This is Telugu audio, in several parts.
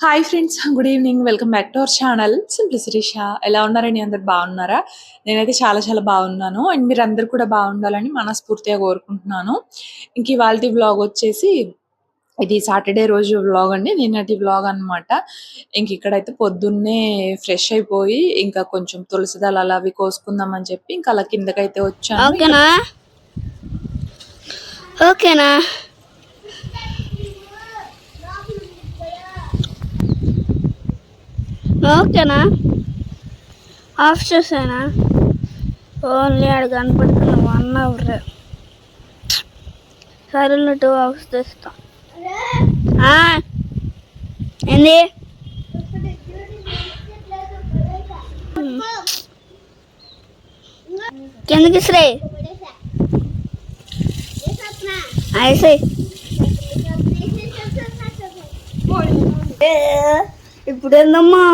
Hi friends, good evening. Welcome back to our channel simply Shirisha. ఎలా ఉన్నారండి? అందరు బాగున్నారా? నేనైతే చాలా చాలా బాగున్నాను. అండ్ మీరందరూ కూడా బాగుండాలని మనస్ఫూర్తిగా కోరుకుంటున్నాను. ఇంక ఇవాల్టి వ్లాగ్ వచ్చేసి ఇది సాటర్డే రోజు వ్లాగ్ అండి. నిన్నటి వ్లాగ్ అనమాట. ఇంక ఇక్కడైతే పొద్దున్నే ఫ్రెష్ అయిపోయి ఇంకా కొంచెం తులసి దళాలు అవి కోసుకుందామని చెప్పి ఇంకా అలా కిందకైతే వచ్చాను. ఓకేనా ఓకేనా ఓకేనా ఆఫ్ చేసానా? ఓన్లీ ఆడ కనపడుతున్న 1 అవర్. సరే 2 అవర్స్ తెస్తాం. ఏంది కిందకి శ్రీ ఐసే ఇప్పుడు ఏందమ్మా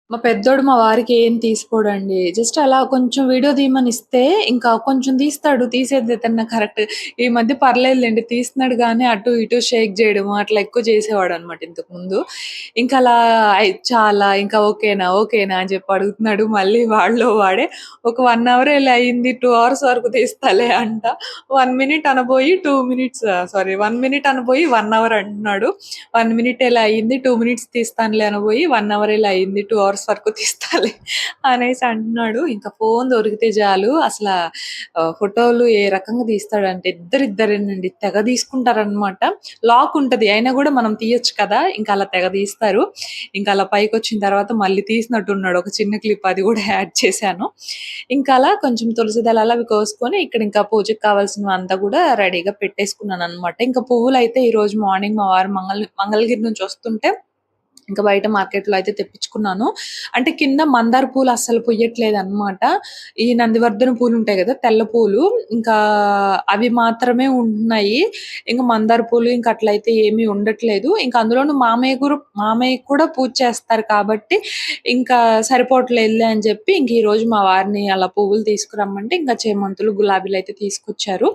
మా పెద్దోడు మా వారికి ఏం తీసుకోడండి. జస్ట్ అలా కొంచెం వీడియో తీయమని ఇస్తే ఇంకా కొంచెం తీస్తాడు. తీసేది ఏదన్నా కరెక్ట్. ఈ మధ్య పర్లేదులెండి తీస్తున్నాడు గానీ అటు ఇటు షేక్ చేయడము అట్లా ఎక్కువ చేసేవాడనమాట ఇంతకుముందు. ఇంకా అలా చాలా ఇంకా ఓకేనా, ఓకేనా అని చెప్పి అడుగుతున్నాడు. మళ్ళీ వాడిలో వాడే ఒక 1 అవర్ ఇలా అయింది. 2 అవర్స్ వరకు తీస్తాలే అంట. 1 మినిట్ అనబోయి 2 మినిట్స్ 1 మినిట్ అనబోయి 1 అవర్ అంటున్నాడు. 1 మినిట్ ఇలా అయింది. 2 మినిట్స్ తీస్తానులే అనబోయి 1 అవర్ ఇలా అయింది. 2 అవర్స్ వరకు తీస్తాలే అనేసి అంటున్నాడు. ఇంకా ఫోన్ దొరికితే చాలు అసల ఫోటోలు ఏ రకంగా తీస్తాడంటే ఇద్దరిద్దరేనండి. తెగ తీసుకుంటారనమాట. లాక్ ఉంటది. అయినా కూడా మనం తీయొచ్చు కదా! ఇంకా అలా తెగ తీస్తారు. ఇంకా అలా పైకొచ్చిన తర్వాత మళ్ళీ తీసినట్టున్నాడు. ఒక చిన్న క్లిప్ అది కూడా యాడ్ చేశాను. ఇంకా అలా కొంచెం తులసి దళాలు అవి కోసుకొని ఇక్కడ ఇంకా పూజకి కావాల్సినవంతా కూడా రెడీగా పెట్టేసుకున్నాననమాట. ఇంకా పువ్వులైతే ఈరోజు మార్నింగ్ మా వారు మంగళగిరి నుంచి వస్తుంటే ఇంకా బయట మార్కెట్‌లో అయితే తెప్పించుకున్నాను. అంటే కింద మందార పూలు అస్సలు పొయ్యట్లేదనమాట. ఈ నందివర్ధన పూలుంటాయి గదా! తెల్ల పూలు. ఇంకా అవి మాత్రమే ఉంటున్నాయి. ఇంక మందార పూలు ఇంక అట్లయితే ఏమీ ఉండట్లేదు. ఇంక అందులోను మామయ్యకి కూడా పూజ చేస్తారు కాబట్టి ఇంకా సరిపోవట్లేదులే అని చెప్పి ఇంక ఈరోజు మా వారిని అలా పువ్వులు తీసుకురమ్మంటే ఇంకా చేమంతులు, గులాబీలయితే తీసుకొచ్చారు.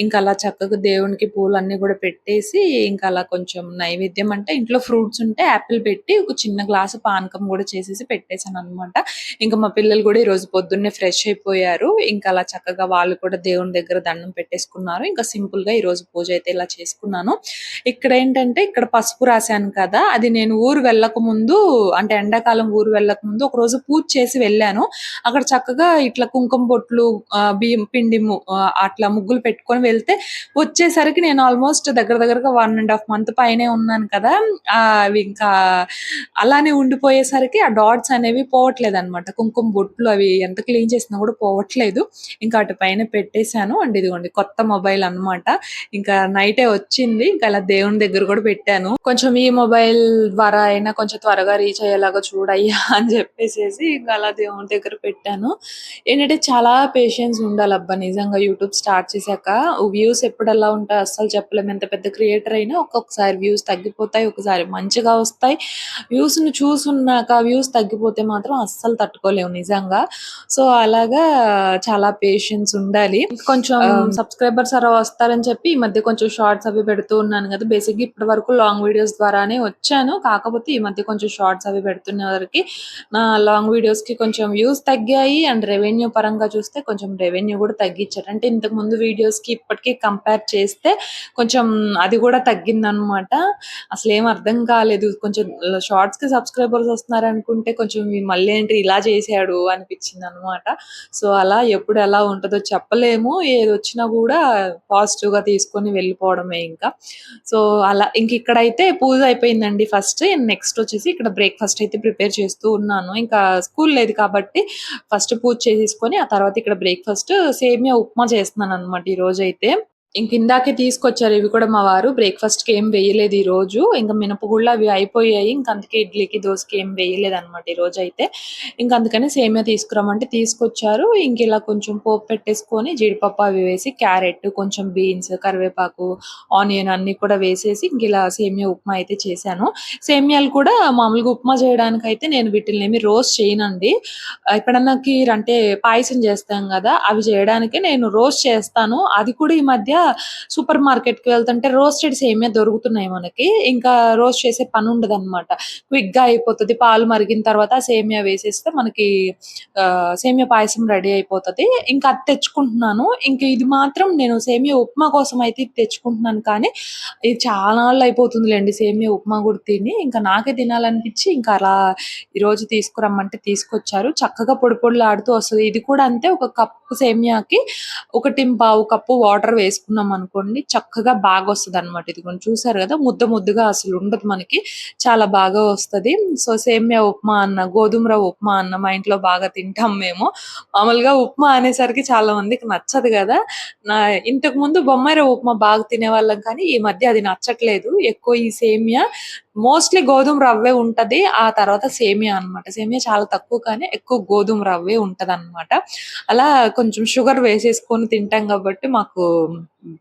ఇంక అలా చక్కగా దేవునికి పూలన్నీ గూడా పెట్టేసి ఇంక అలా కొంచెం నైవేద్యం అంటే ఇంట్లో ఫ్రూట్స్ ఉంటే యాపిల్ పెట్టి ఒక చిన్న గ్లాసు పానకం గూడా చేసేసి పెట్టేసాననమాట. ఇంక మా పిల్లలు గూడా ఈరోజు పొద్దున్నే ఫ్రెష్ అయిపోయారు. ఇంక అలా చక్కగా వాళ్ళు కూడా దేవుని దగ్గర దండం పెట్టేసుకున్నారు. ఇంకా సింపుల్‌గా ఈరోజు పూజ అయితే ఇలా చేసుకున్నాను. ఇక్కడేంటంటే ఇక్కడ పసుపు రాశాను కదా! అది నేను ఊరు వెళ్ళకముందు అంటే ఎండాకాలం ఊరు వెళ్ళకముందు ఒకరోజు పూజ చేసి వెళ్ళాను. అక్కడ చక్కగా ఇట్లా కుంకుమ బొట్లు బియ్యం పిండి అట్లా ముగ్గులు పెట్టుకొని వెళ్తే వచ్చేసరికి నేను ఆల్మోస్ట్ దగ్గర దగ్గరగా 1 ½ మంత్ పైనే ఉన్నాను కదా! అవి ఇంకా అలానే ఉండిపోయేసరికి ఆ డాట్స్ అనేవి పోవట్లేదనమాట. కుంకుమ బొట్లు అవి ఎంత క్లీన్ చేసినా కూడా పోవట్లేదు. ఇంకా అటు పైన పెట్టేశాను. అండ్ ఇదిగోండి కొత్త మొబైల్ అనమాట. ఇంకా నైటే వచ్చింది. ఇంకా అలా దేవుని దగ్గర కూడా పెట్టాను. కొంచెం ఈ మొబైల్ ద్వారా అయినా కొంచెం త్వరగా రీచ్ అయ్యేలాగా చూడయ్యా అని చెప్పేసేసి ఇంకా అలా దేవుని దగ్గర పెట్టాను. ఏంటంటే చాలా పేషెన్స్ ఉండాలబ్బా నిజంగా యూట్యూబ్ స్టార్ట్ చేశాక. వ్యూస్ ఎప్పుడెలా ఉంటాయో అస్సలు చెప్పలేము. ఎంత పెద్ద క్రియేటర్ అయినా ఒక్కొక్కసారి వ్యూస్ తగ్గిపోతాయి. ఒకసారి మంచిగా వస్తాయి. వ్యూస్‌ని చూసున్నాక వ్యూస్ తగ్గిపోతే మాత్రం అస్సలు తట్టుకోలేము నిజంగా. సో, అలాగా చాలా పేషెన్స్ ఉండాలి. కొంచెం సబ్స్క్రైబర్స్ అలా వస్తారని చెప్పి ఈ మధ్య కొంచెం షార్ట్స్ అవి పెడుతూ ఉన్నాను కదా! బేసిక్‌గా ఇప్పటి వరకు లాంగ్ వీడియోస్ ద్వారానే వచ్చాను. కాకపోతే ఈ మధ్య కొంచెం షార్ట్స్ అవి పెడుతున్న వరకి నా లాంగ్ వీడియోస్‌కి కొంచెం వ్యూస్ తగ్గాయి. అండ్ రెవెన్యూ పరంగా చూస్తే కొంచెం రెవెన్యూ కూడా తగ్గించారు. అంటే ఇంతకుముందు వీడియోస్‌కి ఇప్పటికి కంపేర్ చేస్తే కొంచెం అది కూడా తగ్గిందనమాట. అసలేం అర్థం కాలేదు. కొంచెం షార్ట్స్‌కి సబ్స్క్రైబర్స్ వస్తున్నారనుకుంటే కొంచెం మళ్ళేంటి ఇలా చేశాడు అనిపించిందనమాట. సో, అలా ఎప్పుడు ఎలా ఉంటదో చెప్పలేము. ఏదొచ్చినా కూడా పాజిటివ్‌గా తీసుకొని వెళ్ళిపోవడమే ఇంకా. సో, అలా ఇంకిక్కడైతే పూజ అయిపోయిందండి ఫస్ట్. నెక్స్ట్ వచ్చేసి ఇక్కడ బ్రేక్‌ఫాస్ట్ అయితే ప్రిపేర్ చేస్తూ ఉన్నాను. ఇంకా స్కూల్ లేదు కాబట్టి ఫస్ట్ పూజ చేసేసుకొని ఆ తర్వాత ఇక్కడ బ్రేక్‌ఫాస్ట్ సేమియా ఉప్మా చేస్తున్నాననమాట ఈరోజైతే. ఇంక ఇందాకే తీసుకొచ్చారు ఇవి కూడా మా వారు. బ్రేక్‌ఫాస్ట్‌కి ఏం వేయలేదు ఈరోజు. ఇంక మినపగుళ్ళు అవి అయిపోయాయి. ఇంక అందుకే ఇడ్లీకి, దోసకి ఏం వేయలేదనమాట ఈరోజైతే. ఇంక అందుకని సేమియా తీసుకురమ్మంటే తీసుకొచ్చారు. ఇంకిలా కొంచెం పోపు పెట్టేసుకొని జీడిపప్పు అవి వేసి క్యారెట్, కొంచెం బీన్స్, కరివేపాకు, ఆనియన్ అన్నీ కూడా వేసేసి ఇంకిలా సేమియా ఉప్మా అయితే చేశాను. సేమియాలు కూడా మామూలుగా ఉప్మా చేయడానికైతే నేను వీటిల్నేమి రోస్ట్ చేయనండి. ఎప్పుడన్నా కీర్ అంటే పాయసం చేస్తాం గదా! అవి చేయడానికే నేను రోస్ట్ చేస్తాను. అది కూడా ఈ మధ్య సూపర్ మార్కెట్‌కి వెళ్తుంటే రోస్టెడ్ సేమియా దొరుకుతున్నాయి మనకి. ఇంకా రోస్ట్ చేసే పనుండదనమాట. క్విక్‌గా అయిపోతది. పాలు మరిగిన తర్వాత సేమియా వేసేస్తే మనకి సేమియా పాయసం రెడీ అయిపోతది. ఇంకా అది తెచ్చుకుంటున్నాను. ఇంక ఇది మాత్రం నేను సేమియా ఉప్మా కోసం అయితే ఇది తెచ్చుకుంటున్నాను కానీ, ఇది చాలా నాళ్ళయిపోతుందిలెండి సేమియా ఉప్మా గూడా తిని. ఇంకా నాకే తినాలనిపిచ్చి ఇంకా అలా ఈరోజు తీసుకురమ్మంటే తీసుకొచ్చారు. చక్కగా పొడి పొడిలాడుతూ వస్తది. ఇది కూడా అంతే ఒక కప్పు సేమియాకి 1:15 కప్పు వాటర్ వేసుకున్నామనుకోండి చక్కగా బాగొస్తదనమాట. ఇదిగోండి చూసారు గదా! ముద్ద ముద్దగా అసలుండదు మనకి. చాలా బాగా వస్తది. సో, సేమియా ఉప్మా అన్న, గోధుమ రవ్వ ఉప్మా అన్న మా ఇంట్లో బాగా తింటాం మేము. మామూలుగా ఉప్మా అనేసరికి చాలా మందికి నచ్చదు గదా! నా ఇంతకుముందు బొంబాయి రవ్వ ఉప్మా బాగా తినేవాళ్ళం కానీ, ఈ మధ్య అది నచ్చట్లేదు. ఎక్కువ ఈ సేమియా మోస్ట్‌లీ గోధుమ రవ్వే ఉంటది. ఆ తర్వాత సేమియా అనమాట. సేమియా చాలా తక్కువ కానీ ఎక్కువ గోధుమ రవ్వే ఉంటదనమాట. అలా కొంచెం షుగర్ వేసేసుకొని తింటాం గాబట్టి మాకు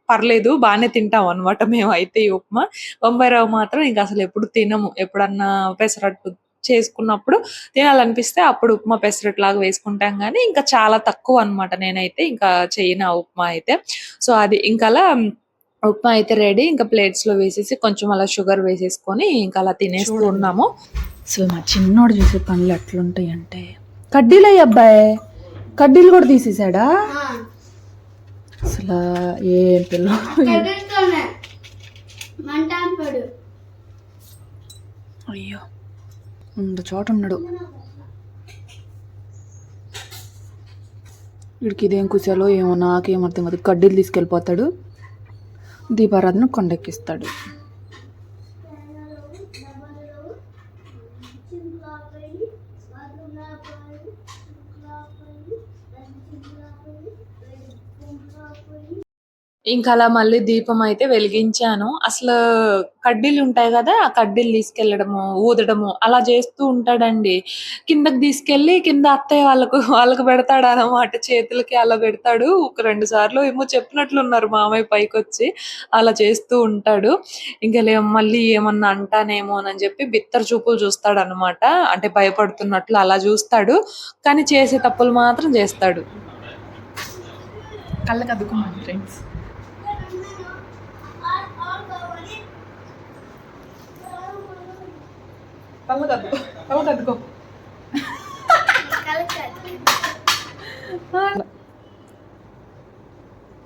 పర్లేదు. బానే తింటామనమాట మేమైతే ఈ ఉప్మా. బొంబాయి రవ్వ మాత్రం ఇంక అసలెప్పుడు తినము. ఎప్పుడన్నా పెసరట్టు చేసుకున్నప్పుడు తినాలనిపిస్తే అప్పుడు ఉప్మా పెసరట్టులాగా వేసుకుంటాం గానీ, ఇంకా చాలా తక్కువనమాట నేనైతే ఇంకా చెయ్యను ఆ ఉప్మా అయితే. సో, అది ఇంకలా ఉప్మా అయితే రెడీ. ఇంకా ప్లేట్స్‌లో వేసేసి కొంచెం అలా షుగర్ వేసేసుకొని ఇంకా అలా తినేస్తూ చూడండి. ఉన్నాము. అసలు మా చిన్నోడు చేసే పనులు ఎట్లుంటాయంటే కడ్డీలయ్య అబ్బాయి కడ్డీలు కూడా తీసేసాడా అసలు ఏం పిల్ల అయ్యో ఉండు చోట ఉన్నాడు వీడికి ఇదేం కుశాలో ఏమో నాకేం అర్థం కాదు కడ్డీలు తీసుకెళ్ళిపోతాడు దీపారాధన కొండెక్కిస్తాడు ఇంకా అలా మళ్ళీ దీపం అయితే వెలిగించాను. అసలు కడ్డీలుంటాయి గదా! ఆ కడ్డీలు తీసుకెళ్లడము, ఊదడము అలా చేస్తూ ఉంటాడండి. కిందకి తీసుకెళ్ళి కింద అత్తయ్య వాళ్ళకి పెడతాడనమాట. చేతులకి అలా పెడతాడు. ఒక 2 సార్లో ఏమో చెప్పినట్లున్నారు మామయ్య పైకొచ్చి. అలా చేస్తూ ఉంటాడు. ఇంక మళ్ళీ ఏమన్నా అంటానేమోనని చెప్పి బిత్తర చూపులు చూస్తాడనమాట. అంటే భయపడుతున్నట్లు అలా చూస్తాడు. కానీ చేసే తప్పులు మాత్రం చేస్తాడు. కళ్ళకి అద్దుకోమండి ఫ్రెండ్స్ కళ్ళకి అద్దుకో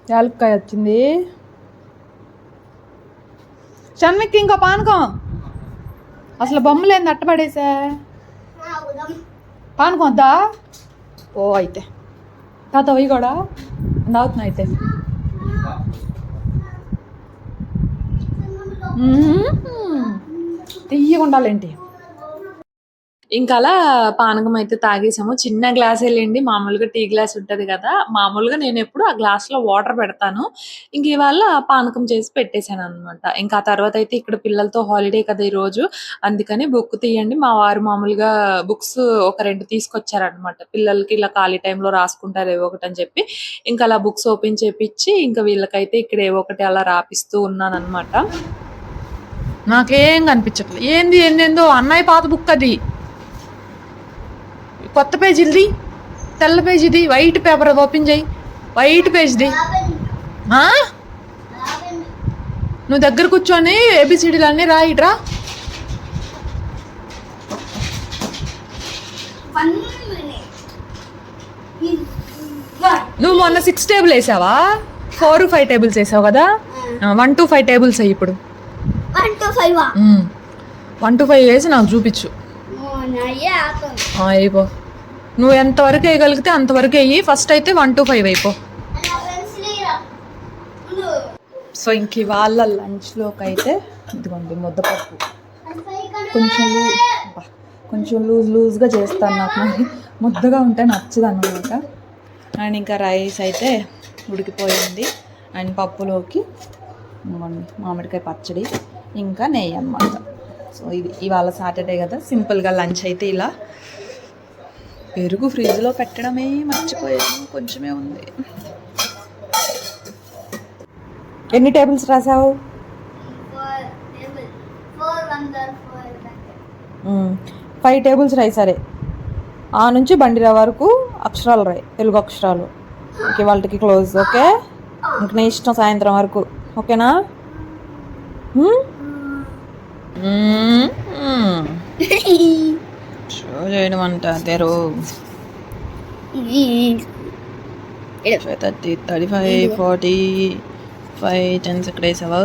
యాలక్కాయ వచ్చింది షణ్మిక్కి ఇంకో పానకం అసలు బొమ్మలేంది అట్టపడేసా పానకం వద్దా ఓ అయితే తాత అవి కూడా అవుతున్నా అయితే తీయగా ఉండాలేంటి ఇంకా అలా పానకం అయితే తాగేసాము. చిన్న గ్లాసేలెండి. మామూలుగా టీ గ్లాస్ ఉంటది గదా! మామూలుగా నేనెప్పుడు ఆ గ్లాస్‌లో వాటర్ పెడతాను. ఇంక ఇవాళ పానకం చేసి పెట్టేసాననమాట. ఇంకా ఆ తర్వాతయితే ఇక్కడ పిల్లలతో హాలిడే కదా ఈరోజు. అందుకని బుక్ తీయండి. మా వారు మామూలుగా బుక్స్ ఒక 2 తీసుకొచ్చారనమాట. పిల్లలకి ఇలా ఖాళీ టైంలో రాసుకుంటారు ఏవో ఒకటని చెప్పి. ఇంకా అలా బుక్స్ ఓపెన్ చేపిచ్చి ఇంకా వీళ్ళకైతే ఇక్కడ ఏవో ఒకటి అలా రాపిస్తూ ఉన్నాననమాట. నాకేం కనిపించట్లేదు ఏంది ఏందేందో అన్నయ్య పాత బుక్ అది కొత్త పేజీలది తెల్ల పేజీది వైట్ పేపర్ అది ఓపెన్ చేయి వైట్ పేజ్ది నువ్వు దగ్గర కూర్చొని ఏబిసిడీలు అన్నీ రాయిట్రా నువ్వు మొన్న 6 టేబుల్ వేసావా 4, 5 టేబుల్స్ వేసావు కదా 1 to 5 టేబుల్స్ అయ్యి ఇప్పుడు 1 to 5 వేసి నాకు చూపించు అయిపో నువ్వు ఎంతవరకు వేయగలిగితే అంతవరకు వేయి ఫస్ట్ అయితే 1 to 5 అయిపో సో ఇంక ఇవాళ లంచ్లోకి అయితే ఇదిగోండి ముద్దపప్పు కొంచెం లూజ్గా చేస్తాను నాకు మరి ముద్దగా ఉంటే నచ్చదు అన్నమాట అండ్ ఇంకా రైస్ అయితే ఉడికిపోయింది అండ్ పప్పులోకి ఇదిగోండి మామిడికాయ పచ్చడి ఇంకా నెయ్యి అన్నమాట. సో ఇది ఇవాళ సాటర్డే కదా, సింపుల్గా లంచ్ అయితే ఇలా. పెరుగు ఫ్రిడ్జ్లో పెట్టడమే మర్చిపోయాను, కొంచెమే ఉంది. ఎన్ని టేబుల్స్ రాసావు? 5 టేబుల్స్ రాయి. సరే, ఆ నుంచి బండిరా వరకు అక్షరాలు రాయి, తెలుగు అక్షరాలు. ఓకే, వాళ్ళకి క్లోజ్. ఓకే, ఇంక నీ ఇష్టం సాయంత్రం వరకు. ఓకేనా? షో చేయడం అంట తెరు 30, 35, 40, 5, 10 ఇక్కడ వేసావా?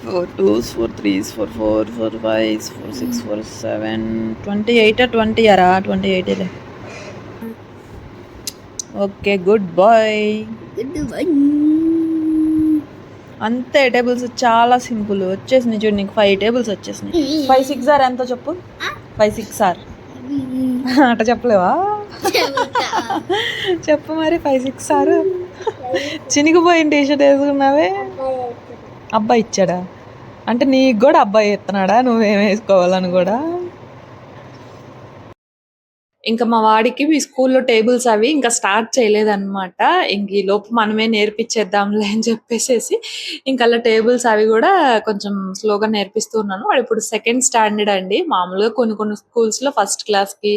4 2s, 4 3s, 4 4, 4 5s, 4 6, 4 7, 28 20 అరా 28. Okay, good boy. అంతే, టేబుల్స్ చాలా సింపుల్ వచ్చేసినాయి. చూడు, నీకు 5 టేబుల్స్ వచ్చేసినాయి. 5 6 ఆర్ ఎంతో చెప్పు. 5 6 ఆర్ అట చెప్పలేవా? చెప్పు మరి. 5 6 ఆర్. చినిగిపోయిన టీషర్ట్ వేసుకున్నావే, అబ్బాయి ఇచ్చాడా? అంటే నీకు కూడా అబ్బాయి ఇస్తున్నాడా, నువ్వేం వేసుకోవాలని కూడా? ఇంకా మా వాడికి మీ స్కూల్లో టేబుల్స్ అవి ఇంకా స్టార్ట్ చేయలేదన్నమాట. ఇంక ఈ లోపు మనమే నేర్పించేద్దాంలే అని చెప్పేసేసి ఇంకా అలా టేబుల్స్ అవి కూడా కొంచెం స్లోగా నేర్పిస్తూ ఉన్నాను. వాడు ఇప్పుడు సెకండ్ స్టాండర్డ్ అండి. మామూలుగా కొన్ని స్కూల్స్లో ఫస్ట్ క్లాస్కి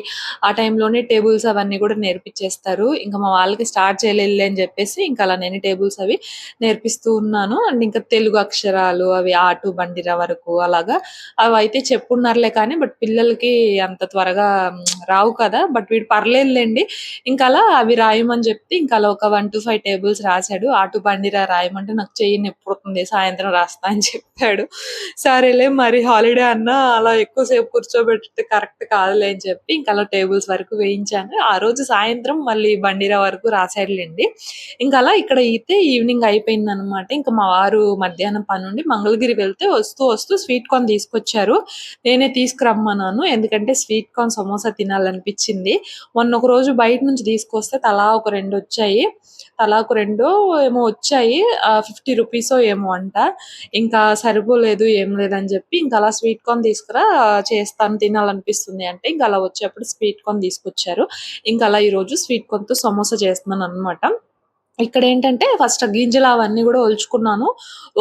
ఆ టైంలోనే టేబుల్స్ అవన్నీ కూడా నేర్పించేస్తారు. ఇంకా మా వాళ్ళకి స్టార్ట్ చేయలేదు అని చెప్పేసి ఇంకా అలా నేను టేబుల్స్ అవి నేర్పిస్తూ ఉన్నాను. అండ్ ఇంకా తెలుగు అక్షరాలు అవి ఆటు బండిరా వరకు అలాగా అవి అయితే చెప్పున్నారులే, కానీ బట్ పిల్లలకి అంత త్వరగా రావు కదా. బట్ వీడు పర్లేదులేండి. ఇంకా అలా అవి రాయమని చెప్తే ఇంకా అలా ఒక 1 to 5 టేబుల్స్ రాశాడు. ఆటు బండిరా రాయమంటే నాకు చెయ్యి నొప్పుడుతుంది, సాయంత్రం రాస్తా అని చెప్పాడు. సరేలే మరి, హాలిడే అన్నా అలా ఎక్కువసేపు కూర్చోబెడితే కరెక్ట్ కాదులే అని చెప్పి ఇంకా అలా టేబుల్స్ వరకు వేయించాను. ఆ రోజు సాయంత్రం మళ్ళీ బండిరా వరకు రాశాడులేండి. ఇంకా అలా ఇక్కడ అయితే ఈవినింగ్ అయిపోయింది అనమాట. ఇంకా మా వారు మధ్యాహ్నం పని నుండి మంగళగిరి వెళ్తే వస్తూ వస్తూ స్వీట్ కార్న్ తీసుకొచ్చారు. నేనే తీసుకురమ్మన్నాను, ఎందుకంటే స్వీట్ కార్న్ సమోసా తినాలనిపించింది. మొన్న ఒక రోజు బయట నుంచి తీసుకొస్తే తలా ఒక 2 వచ్చాయి. తలాకు 2 ఏమో వచ్చాయి. 50 రూపీసో ఏమో అంట. ఇంకా సరిపోలేదు, ఏం లేదని చెప్పి ఇంకా అలా స్వీట్ కార్న్ తీసుకురా, చేస్తాను తినాలనిపిస్తుంది అంటే ఇంకా అలా వచ్చేప్పుడు స్వీట్ కార్న్ తీసుకొచ్చారు. ఇంకా అలా ఈరోజు స్వీట్ కార్న్తో సమోసా చేస్తున్నాను అనమాట. ఇక్కడ ఏంటంటే ఫస్ట్ గింజలు అవన్నీ కూడా ఒలుచుకున్నాను.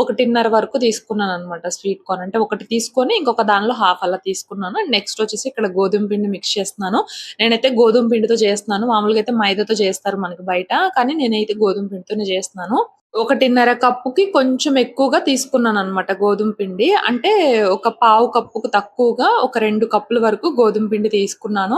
1.5 వరకు తీసుకున్నాను అనమాట స్వీట్ కార్న్. అంటే ఒకటి తీసుకొని ఇంకొక దానిలో హాఫ్ అలా తీసుకున్నాను. అండ్ నెక్స్ట్ వచ్చేసి ఇక్కడ గోధుమ పిండి మిక్స్ చేస్తున్నాను. నేనైతే గోధుమ పిండితో చేస్తున్నాను. మామూలుగా అయితే మైదాతో చేస్తారు మనకి బయట, కానీ నేనైతే గోధుమ పిండితోనే చేస్తున్నాను. 1.5 కప్పుకి కొంచెం ఎక్కువగా తీసుకున్నాను అనమాట గోధుమ పిండి. అంటే ఒక పావు కప్పుకు తక్కువగా ఒక 2 కప్పుల వరకు గోధుమ పిండి తీసుకున్నాను.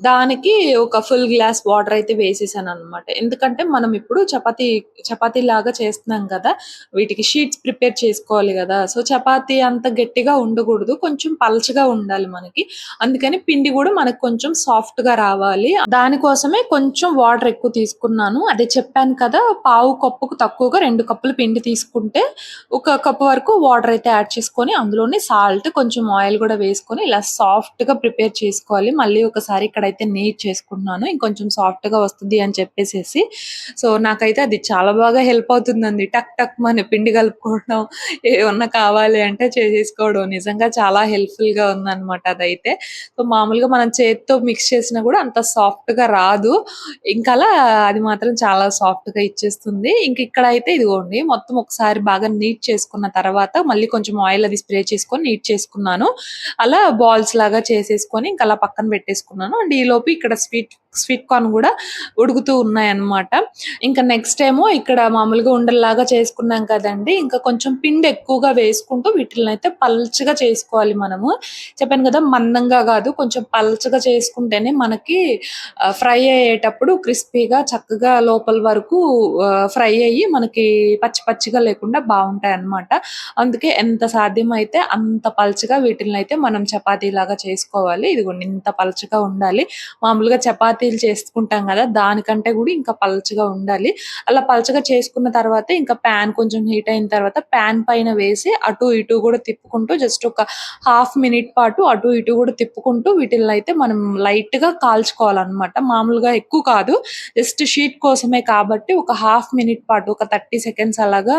దానికి ఒక ఫుల్ గ్లాస్ వాటర్ అయితే వేసేసాను అనమాట. ఎందుకంటే మనం ఇప్పుడు చపాతీ లాగా చేస్తున్నాం కదా, వీటికి షీట్స్ ప్రిపేర్ చేసుకోవాలి కదా. సో చపాతీ అంత గట్టిగా ఉండకూడదు, కొంచెం పలచగా ఉండాలి మనకి. అందుకని పిండి కూడా మనకు కొంచెం సాఫ్ట్ గా రావాలి. దానికోసమే కొంచెం వాటర్ ఎక్కువ తీసుకున్నాను. అదే చెప్పాను కదా, పావు కప్పుకు తక్కువగా 2 కప్పులు పిండి తీసుకుంటే 1 కప్పు వరకు వాటర్ అయితే యాడ్ చేసుకొని అందులోనే సాల్ట్ కొంచెం ఆయిల్ కూడా వేసుకొని ఇలా సాఫ్ట్ గా ప్రిపేర్ చేసుకోవాలి. మళ్ళీ ఒకసారి ఇక్కడైతే నీట్ చేసుకుంటున్నాను, ఇంకొంచెం సాఫ్ట్ గా వస్తుంది అని చెప్పేసేసి. సో నాకైతే అది చాలా బాగా హెల్ప్ అవుతుందండి. టక్ టక్ మన పిండి కలుపుకోవడం, ఏమన్నా కావాలి అంటే చేసేసుకోవడం నిజంగా చాలా హెల్ప్ఫుల్ గా ఉందన్నమాట అదైతే. సో మామూలుగా మనం చేతితో మిక్స్ చేసినా కూడా అంత సాఫ్ట్ గా రాదు. ఇంకా అలా అది మాత్రం చాలా సాఫ్ట్ గా ఇచ్చేస్తుంది. ఇంక ఇక్కడ అయితే ఇదిగోండి మొత్తం ఒకసారి బాగా నీట్ చేసుకున్న తర్వాత మళ్ళీ కొంచెం ఆయిల్ అది స్ప్రే చేసుకొని నీట్ చేసుకున్నాను. అలా బాల్స్ లాగా చేసేసుకొని ఇంకా అలా పక్కన పెట్టేసుకున్నాను. అండ్ ఈ లోపు ఇక్కడ స్వీట్ కార్న్ కూడా ఉడుకుతూ ఉన్నాయన్నమాట. ఇంకా నెక్స్ట్ ఏమో ఇక్కడ మామూలుగా ఉండల్లాగా చేసుకున్నాం కదండి, ఇంకా కొంచెం పిండి ఎక్కువగా వేసుకుంటూ వీటిని అయితే పల్చగా చేసుకోవాలి మనము. చెప్పాను కదా, మందంగా కాదు, కొంచెం పల్చగా చేసుకుంటేనే మనకి ఫ్రై అయ్యేటప్పుడు క్రిస్పీగా చక్కగా లోపల వరకు ఫ్రై అయ్యి మనకి పచ్చి పచ్చిగా లేకుండా బాగుంటాయి అన్నమాట. అందుకే ఎంత సాధ్యమైతే అంత పల్చగా వీటిని అయితే మనం చపాతీ లాగా చేసుకోవాలి. ఇదిగోండి ఇంత పల్చగా ఉండాలి. మామూలుగా చపాతీలు చేసుకుంటాం కదా, దానికంటే కూడా ఇంకా పల్చగా ఉండాలి. అలా పల్చగా చేసుకున్న తర్వాత ఇంకా ప్యాన్ కొంచెం హీట్ అయిన తర్వాత ప్యాన్ పైన వేసి అటు ఇటు కూడా తిప్పుకుంటూ జస్ట్ ఒక హాఫ్ మినిట్ పాటు అటు ఇటు కూడా తిప్పుకుంటూ వీటిల్లో అయితే మనం లైట్ గా కాల్చుకోవాలన్నమాట. మామూలుగా ఎక్కువ కాదు, జస్ట్ షీట్ కోసమే కాబట్టి ఒక హాఫ్ మినిట్ పాటు, ఒక 30 సెకండ్స్ అలాగా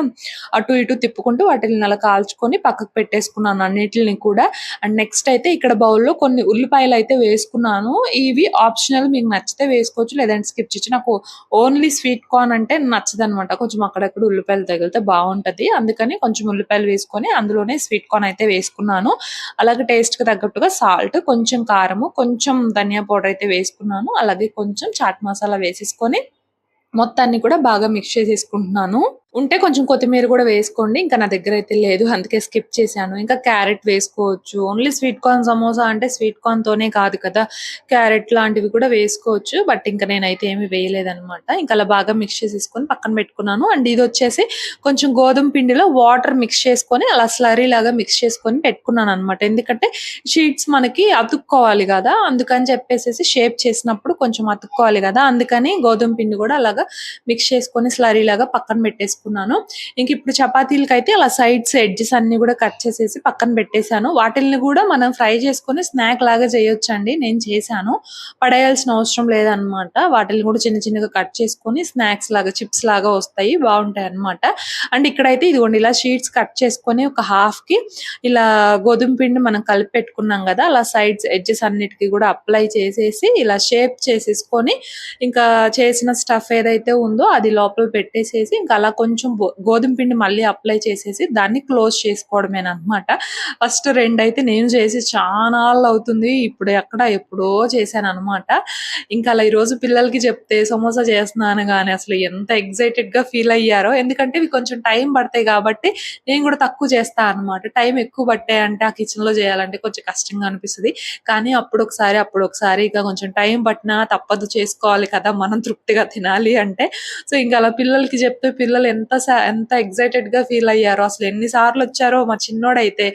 అటు ఇటు తిప్పుకుంటూ వాటిని అలా కాల్చుకొని పక్కకు పెట్టేసుకున్నాను అన్నిటిని కూడా. అండ్ నెక్స్ట్ అయితే ఇక్కడ బౌల్‌లో కొన్ని ఉల్లిపాయలు అయితే వేసుకున్నాను. ఇవి ఆప్షనల్, మీకు నచ్చితే వేసుకోవచ్చు లేదంటే స్కిప్ చేయొచ్చు. నాకు ఓన్లీ స్వీట్ కార్న్ అంటే నచ్చదనమాట. కొంచెం అక్కడక్కడ ఉల్లిపాయలు తగిలితే బావుంటది. అందుకని కొంచెం ఉల్లిపాయలు వేసుకొని అందులోనే స్వీట్ కార్న్ అయితే వేసుకున్నాను. అలాగే టేస్ట్‌కి తగ్గట్టుగా సాల్ట్, కొంచెం కారము, కొంచెం ధనియా పౌడర్ అయితే వేసుకున్నాను. అలాగే కొంచెం చాట్ మసాలా వేసేసుకొని మొత్తాన్ని కూడా బాగా మిక్స్ చేసేసుకుంటున్నాను. ఉంటే కొంచెం కొత్తిమీర కూడా వేసుకోండి. ఇంకా నా దగ్గర అయితే లేదు, అందుకే స్కిప్ చేశాను. ఇంకా క్యారెట్ వేసుకోవచ్చు. ఓన్లీ స్వీట్ కార్న్ సమోసా అంటే స్వీట్ కార్న్ తోనే కాదు కదా, క్యారెట్ లాంటివి కూడా వేసుకోవచ్చు. బట్ ఇంకా నేనైతే ఏమి వేయలేదనమాట. ఇంకా అలా బాగా మిక్స్ చేసేసుకొని పక్కన పెట్టుకున్నాను. అండ్ ఇది వచ్చేసి కొంచెం గోధుమ పిండిలో వాటర్ మిక్స్ చేసుకొని అలా స్లరీ లాగా మిక్స్ చేసుకొని పెట్టుకున్నాను అనమాట. ఎందుకంటే షీట్స్ మనకి అతుక్కోవాలి కదా, అందుకని చెప్పేసి షేప్ చేసినప్పుడు కొంచెం అతుక్కోవాలి కదా, అందుకని గోధుమ పిండి కూడా అలాగా మిక్స్ చేసుకొని స్లరీ లాగా పక్కన పెట్టేసుకున్నాను. ఇంక ఇప్పుడు చపాతీలకైతే అలా సైడ్స్ ఎడ్జెస్ అన్ని కూడా కట్ చేసేసి పక్కన పెట్టేశాను. వాటిల్ని కూడా మనం ఫ్రై చేసుకొని స్నాక్ లాగా చేయొచ్చండి. నేను చేశాను, పడేయాల్సిన అవసరం లేదనమాట. వాటిని కూడా చిన్న చిన్నగా కట్ చేసుకొని స్నాక్స్ లాగా, చిప్స్ లాగా వస్తాయి, బాగుంటాయి అనమాట. అండ్ ఇక్కడైతే ఇదిగోండి ఇలా షీట్స్ కట్ చేసుకొని ఒక హాఫ్ కి ఇలా గోధుమ పిండి మనం కలిపి పెట్టుకున్నాం కదా, అలా సైడ్స్ ఎడ్జెస్ అన్నిటికీ కూడా అప్లై చేసేసి ఇలా షేప్ చేసేసుకొని ఇంకా చేసిన స్టఫ్ ఏదైతే ఉందో అది లోపల పెట్టేసేసి ఇంకా అలా కొంచెం గోధుమ పిండి మళ్ళీ అప్లై చేసేసి దాన్ని క్లోజ్ చేసుకోవడమేనమాట. ఫస్ట్ 2 అయితే నేను చేసి చాలా అవుతుంది, ఇప్పుడు ఎప్పుడో చేశాను అనమాట. ఇంకా అలా ఈరోజు పిల్లలకి చెప్తే సమోసా చేస్తున్నాను కానీ అసలు ఎంత ఎక్సైటెడ్ గా ఫీల్ అయ్యారో. ఎందుకంటే ఇవి కొంచెం టైం పడతాయి కాబట్టి నేను కూడా తక్కువ చేస్తాను అనమాట. టైం ఎక్కువ పట్టాయి అంటే ఆ కిచెన్ లో చేయాలంటే కొంచెం కష్టంగా అనిపిస్తుంది. కానీ అప్పుడు ఒకసారి ఇక కొంచెం టైం పట్టినా తప్పదు, చేసుకోవాలి కదా, మనం తృప్తిగా తినాలి అంటే. సో ఇంకా అలా పిల్లలకి చెప్తే పిల్లలు ఎంత ఎక్సైటెడ్ గా ఫీల్ అయ్యారో. అసలు ఎన్నిసార్లు వచ్చారో. మా చిన్నోడైతే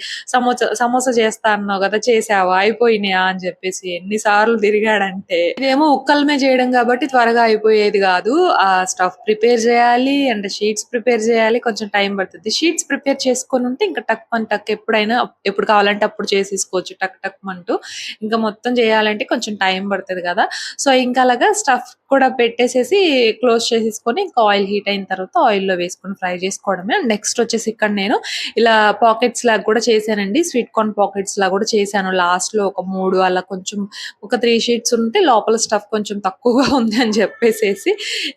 సమోసా చేస్తా అన్నావు కదా, చేసావా, అయిపోయినాయా అని చెప్పేసి ఎన్నిసార్లు తిరిగాడంటే. ఇదేమో ఉక్కలమే చేయడం కాబట్టి త్వరగా అయిపోయేది కాదు. ఆ స్టఫ్ ప్రిపేర్ చేయాలి అండ్ షీట్స్ ప్రిపేర్ చేయాలి, కొంచెం టైం పడుతుంది. షీట్స్ ప్రిపేర్ చేసుకొని ఉంటే ఇంకా టక్ ఎప్పుడైనా ఎప్పుడు కావాలంటే అప్పుడు చేసేసుకోవచ్చు టక్ అంటూ. ఇంకా మొత్తం చేయాలంటే కొంచెం టైం పడుతుంది కదా. సో ఇంకా అలాగా స్టఫ్ కూడా పెట్టేసేసి క్లోజ్ చేసేసుకొని ఇంకా ఆయిల్ హీట్ అయిన తర్వాత ఆయిల్లో వేసుకొని ఫ్రై చేసుకోవడమే. అండ్ నెక్స్ట్ వచ్చేసి ఇక్కడ నేను ఇలా పాకెట్స్ లాగా కూడా చేశానండి. స్వీట్ కార్న్ పాకెట్స్ లాగా కూడా చేశాను. లాస్ట్ లో ఒక 3 అలా కొంచెం ఒక 3 షీట్స్ ఉంటే లోపల స్టఫ్ కొంచెం తక్కువగా ఉంది అని చెప్పేసేసి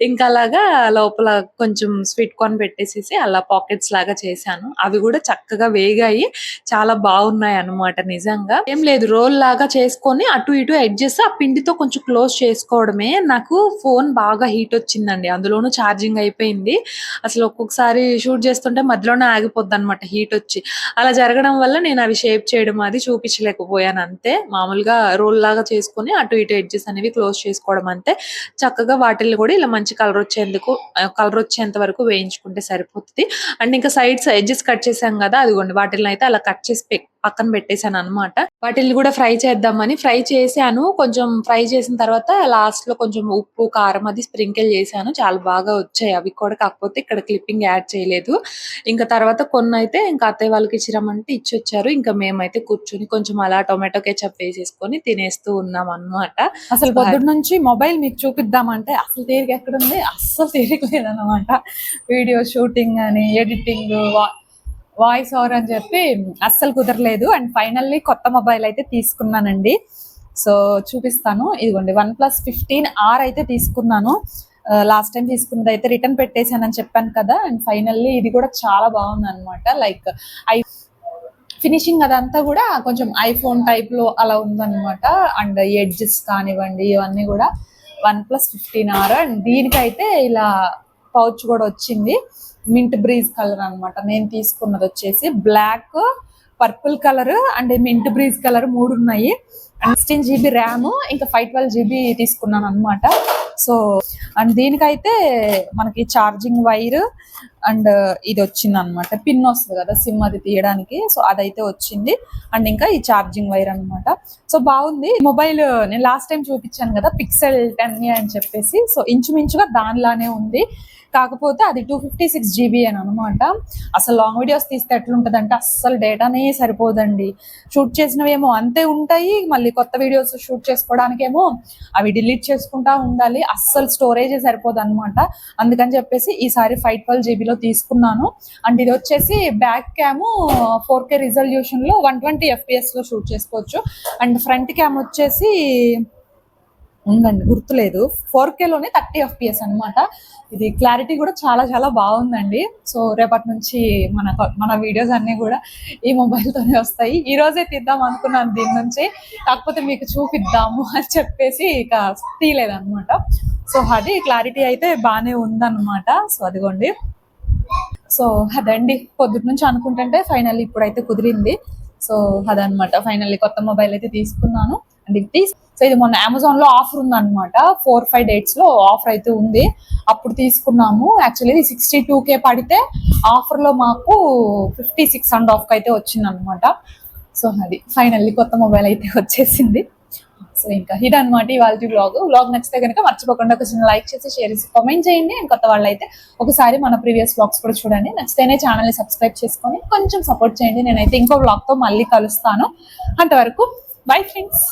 ఇంకా అలాగా లోపల కొంచెం స్వీట్ కార్న్ పెట్టేసేసి అలా పాకెట్స్ లాగా చేశాను. అవి కూడా చక్కగా వేగాయి, చాలా బాగున్నాయి అన్నమాట. నిజంగా ఏం లేదు, రోల్ లాగా చేసుకొని అటు ఇటు ఎడ్జెస్ ఆ పిండితో కొంచెం క్లోజ్ చేసుకోవడమే. నాకు ఫోన్ బాగా హీట్ వచ్చిందండి, అందులోనూ ఛార్జింగ్ అయిపోయింది. అసలు ఒక్కొక్కసారి షూట్ చేస్తుంటే మధ్యలోనే ఆగిపోద్ది అనమాట హీట్ వచ్చి. అలా జరగడం వల్ల నేను అవి షేప్ చేయడం అది చూపించలేకపోయాను అంతే. మామూలుగా రోల్ లాగా చేసుకొని అటు ఇటు ఎడ్జెస్ అనేవి క్లోజ్ చేసుకోవడం అంతే. చక్కగా వాటిల్ని కూడా ఇలా మంచి కలర్ వచ్చేంత వరకు వేయించుకుంటే సరిపోతుంది. అండ్ ఇంకా సైడ్స్ ఎడ్జెస్ కట్ చేసాం కదా, అదిగోండి వాటిల్ని అయితే అలా కట్ చేసి పక్కన పెట్టేశాను అనమాట. వాటిల్ని కూడా ఫ్రై చేద్దామని ఫ్రై చేశాను. కొంచెం ఫ్రై చేసిన తర్వాత లాస్ట్ లో కొంచెం ఉప్పు కారం అది స్ప్రింకిల్ చేశాను, చాలా బాగా వచ్చాయి అవి కూడా. కాకపోతే ఇక్కడ క్లిప్పింగ్ యాడ్ చేయలేదు. ఇంకా తర్వాత కొన్ని అయితే ఇంకా అత్తయ్య వాళ్ళకి ఇచ్చిరమంటే ఇచ్చొచ్చారు. ఇంకా మేమైతే కూర్చొని కొంచెం అలా టొమాటో కెచప్ వేసేసుకొని తినేస్తూ ఉన్నాం అన్నమాట. అసలు పొద్దున్న నుంచి మొబైల్ మీకు చూపిద్దామంటే అసలు తీరిక ఎక్కడుంది, అస్సలు తీరిక లేదన్నమాట. వీడియో షూటింగ్ అని, ఎడిటింగ్, వాయిస్ ఓవర్ అని చెప్పి అస్సలు కుదరలేదు. అండ్ ఫైనల్లీ కొత్త మొబైల్ అయితే తీసుకున్నానండి. సో చూపిస్తాను. ఇదిగోండి OnePlus 15R అయితే తీసుకున్నాను. లాస్ట్ టైం తీసుకున్నది అయితే రిటర్న్ పెట్టేశానని చెప్పాను కదా. అండ్ ఫైనల్లీ ఇది కూడా చాలా బాగుంది అనమాట. లైక్ ఫినిషింగ్ అదంతా కూడా కొంచెం ఐఫోన్ టైప్ లో అలా ఉందన్నమాట. అండ్ ఎడ్జెస్ కానివ్వండి ఇవన్నీ కూడా OnePlus 15R. అండ్ దీనికైతే ఇలా పౌచ్ కూడా వచ్చింది, మింట్ బ్రీజ్ కలర్ అన్నమాట. నేను తీసుకున్నది వచ్చేసి black, purple colour and mint breeze colour 3 ఉన్నాయి. 16 GB ర్యామ్, ఇంకా 512 GB తీసుకున్నాను అనమాట. సో అండ్ దీనికైతే మనకి ఛార్జింగ్ వైర్ అండ్ ఇది వచ్చింది అనమాట. పిన్ వస్తుంది కదా సిమ్ అది తీయడానికి, సో అదైతే వచ్చింది. అండ్ ఇంకా ఈ ఛార్జింగ్ వైర్ అనమాట. సో బాగుంది మొబైల్. నేను లాస్ట్ టైం చూపించాను కదా Pixel 10 అని చెప్పేసి, సో ఇంచుమించుగా దానిలానే ఉంది. కాకపోతే అది 256 GB అని అనమాట. అసలు లాంగ్ వీడియోస్ తీస్తే ఎట్లుంటది అంటే అస్సలు డేటానే సరిపోదండి. షూట్ చేసినవేమో అంతే ఉంటాయి, మళ్ళీ మళ్ళీ కొత్త వీడియోస్ షూట్ చేసుకోవడానికేమో అవి డిలీట్ చేసుకుంటా ఉండాలి, అస్సలు స్టోరేజ్ సరిపోదు అనమాట. అందుకని చెప్పేసి ఈసారి 512 GB తీసుకున్నాను. అండ్ ఇది వచ్చేసి బ్యాక్ క్యామ్ 4K రిజల్యూషన్ లో 120 FPS లో షూట్ చేసుకోవచ్చు. అండ్ ఫ్రంట్ క్యామ్ వచ్చేసి ఉందండి గుర్తులేదు, 4K లోనే 30 FPS అనమాట. ఇది క్లారిటీ కూడా చాలా చాలా బాగుందండి. సో రేపటి నుంచి మన వీడియోస్ అన్నీ కూడా ఈ మొబైల్తోనే వస్తాయి. ఈ రోజే తీద్దాం అనుకున్నాను దీని నుంచి, కాకపోతే మీకు చూపిద్దాము అని చెప్పేసి ఇక తీయలేదన్నమాట. సో అది క్లారిటీ అయితే బాగానే ఉందన్నమాట. సో అదిగోండి. సో అదండి, పొద్దుటి నుంచి అనుకుంటుంటే ఫైనల్లీ ఇప్పుడైతే కుదిరింది. సో అదనమాట, ఫైనల్లీ కొత్త మొబైల్ అయితే తీసుకున్నాను. అండ్ ఇది సో ఇది మొన్న అమెజాన్ లో ఆఫర్ ఉందన్నమాట, 4-5 dates లో ఆఫర్ అయితే ఉంది. అప్పుడు తీసుకున్నాము. యాక్చువల్లీ ఇది 62K పడితే ఆఫర్ లో మాకు 56 అండ్ హాఫ్ అయితే వచ్చింది అనమాట. సో అది ఫైనల్లీ కొత్త మొబైల్ అయితే వచ్చేసింది. సో ఇంకా ఇదన్నమాట ఇవాళ వ్లాగ్ నచ్చితే కనుక మర్చిపోకుండా ఒక చిన్న లైక్ చేసి షేర్ చేసి కామెంట్ చేయండి. అండ్ కొత్త వాళ్ళు అయితే ఒకసారి మన ప్రీవియస్ వ్లాగ్స్ కూడా చూడండి. నచ్చితేనే ఛానల్ని సబ్స్క్రైబ్ చేసుకొని కొంచెం సపోర్ట్ చేయండి. నేనైతే ఇంకో వ్లాగ్తో మళ్ళీ కలుస్తాను. అంతవరకు బై ఫ్రెండ్స్.